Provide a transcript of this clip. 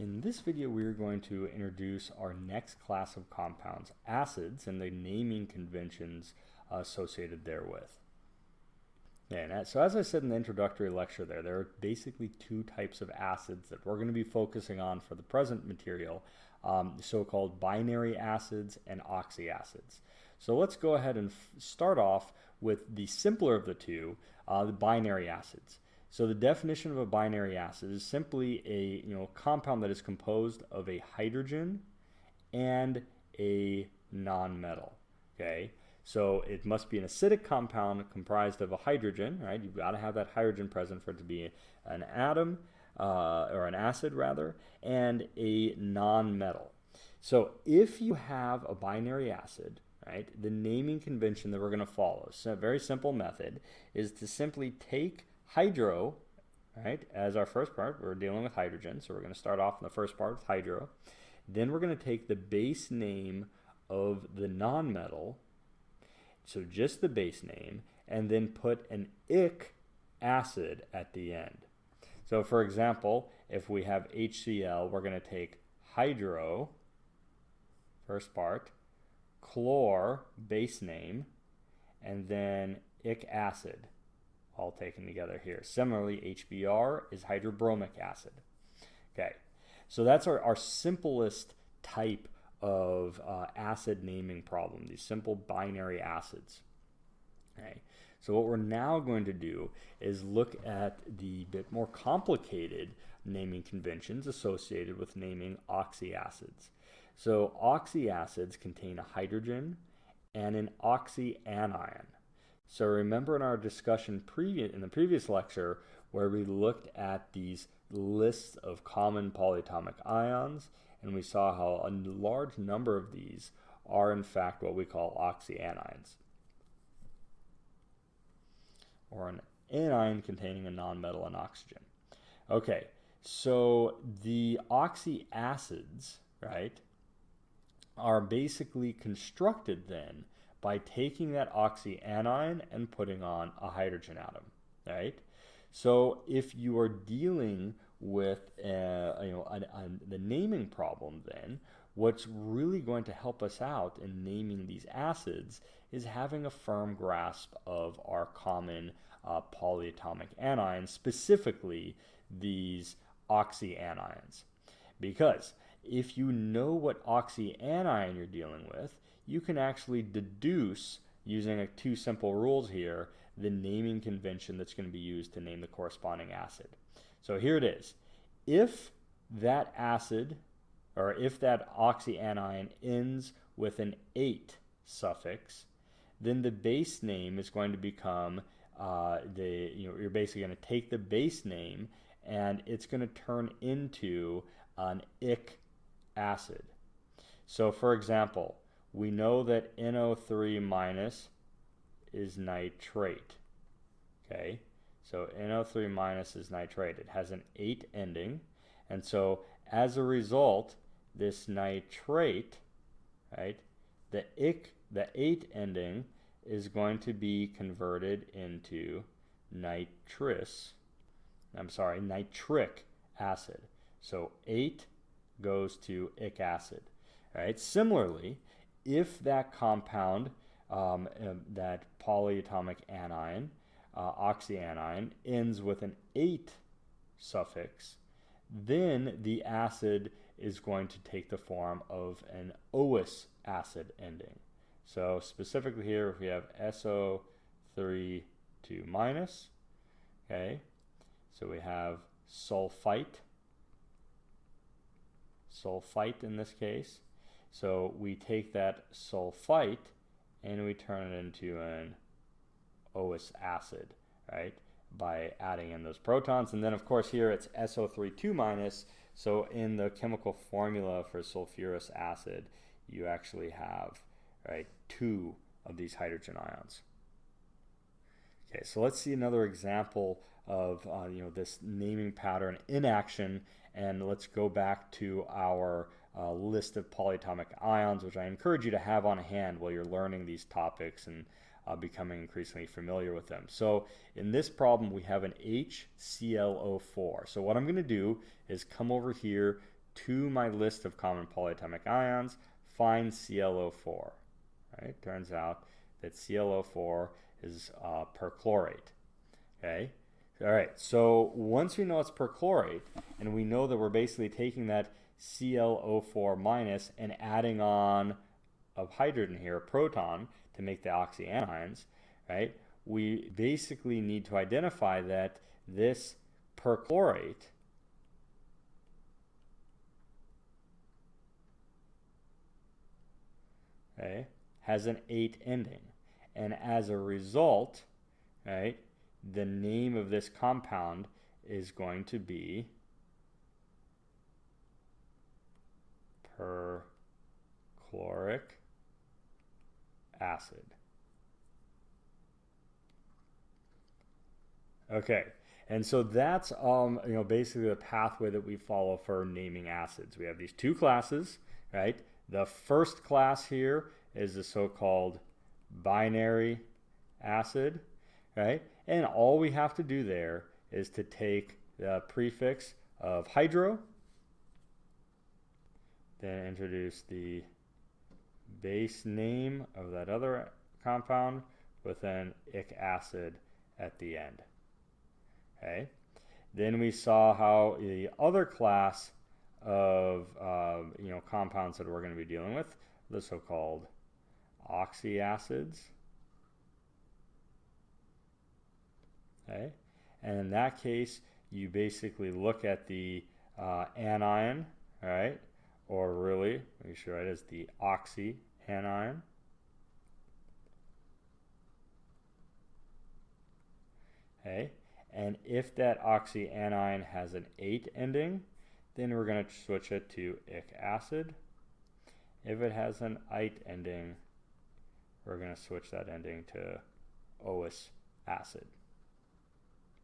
In this video, we're going to introduce our next class of compounds, acids, and the naming conventions associated therewith. And so as I said in the introductory lecture there are basically two types of acids that we're going to be focusing on for the present material, so-called binary acids and oxyacids. So let's go ahead and start off with the simpler of the two, the binary acids. So the definition of a binary acid is simply a compound that is composed of a hydrogen and a nonmetal. Okay, so it must be an acidic compound comprised of a hydrogen, right? You've got to have that hydrogen present for it to be an atom or an acid rather, and a nonmetal. So if you have a binary acid, right, the naming convention that we're going to follow, so a very simple method, is to simply take hydro, right, as our first part. We're dealing with hydrogen, so we're going to start off in the first part with hydro. Then we're going to take the base name of the nonmetal, so just the base name, and then put an ic acid at the end. So for example, if we have HCl, we're going to take hydro, first part, chlor, base name, and then ic acid, all taken together here. Similarly, HBr is hydrobromic acid. Okay, so that's our simplest type of acid naming problem, these simple binary acids. Okay, so what we're now going to do is look at the bit more complicated naming conventions associated with naming oxyacids. So oxyacids contain a hydrogen and an oxyanion. So remember in our discussion in the previous lecture where we looked at these lists of common polyatomic ions, and we saw how a large number of these are in fact what we call oxyanions, or an anion containing a nonmetal and oxygen. Okay, so the oxyacids, right, are basically constructed then by taking that oxyanion and putting on a hydrogen atom, right? So if you are dealing with the naming problem, then what's really going to help us out in naming these acids is having a firm grasp of our common polyatomic anions, specifically these oxyanions. Because if you know what oxyanion you're dealing with, you can actually deduce, using two simple rules here, the naming convention that's going to be used to name the corresponding acid. So here it is. If that acid, or if that oxyanion ends with an 8 suffix, then the base name is going to become, you're basically going to take the base name and it's going to turn into an ic acid. So for example, we know that NO3 minus is nitrate. Okay, so NO3 minus is nitrate. It has an 8 ending, and so as a result, this nitrate, right, the 8 ending is going to be converted into nitric acid. So 8 goes to ic acid. All right. Similarly, if that compound, that polyatomic anion, oxyanion, ends with an 8 suffix, then the acid is going to take the form of an OS acid ending. So specifically here, if we have SO3 2 minus, okay, so we have sulfite in this case. So we take that sulfite and we turn it into an OS acid, right, by adding in those protons. And then of course here it's SO3 2 minus. So in the chemical formula for sulfurous acid, you actually have, right, 2 of these hydrogen ions. Okay, so let's see another example of this naming pattern in action, and let's go back to our list of polyatomic ions, which I encourage you to have on hand while you're learning these topics and becoming increasingly familiar with them. So in this problem, we have an HClO4. So what I'm going to do is come over here to my list of common polyatomic ions, find ClO4. Right? Turns out that ClO4 is perchlorate. Okay? All right, so once we know it's perchlorate, and we know that we're basically taking that ClO4 minus and adding on a hydrogen here, a proton, to make the oxyanions, right? We basically need to identify that this perchlorate has an 8 ending. And as a result, right, the name of this compound is going to be perchloric acid. Okay, and so that's basically the pathway that we follow for naming acids. We have these two classes, right? The first class here is the so-called binary acid, right? And all we have to do there is to take the prefix of hydro, then introduce the base name of that other compound with an ic acid at the end. Okay. Then we saw how the other class of compounds that we're going to be dealing with, the so-called oxyacids. Okay. And in that case, you basically look at the anion, right? Or really, we should write it as the oxyanion. Okay. And if that oxyanion has an 8 ending, then we're going to switch it to ic acid. If it has an 8 ending, we're going to switch that ending to OS acid.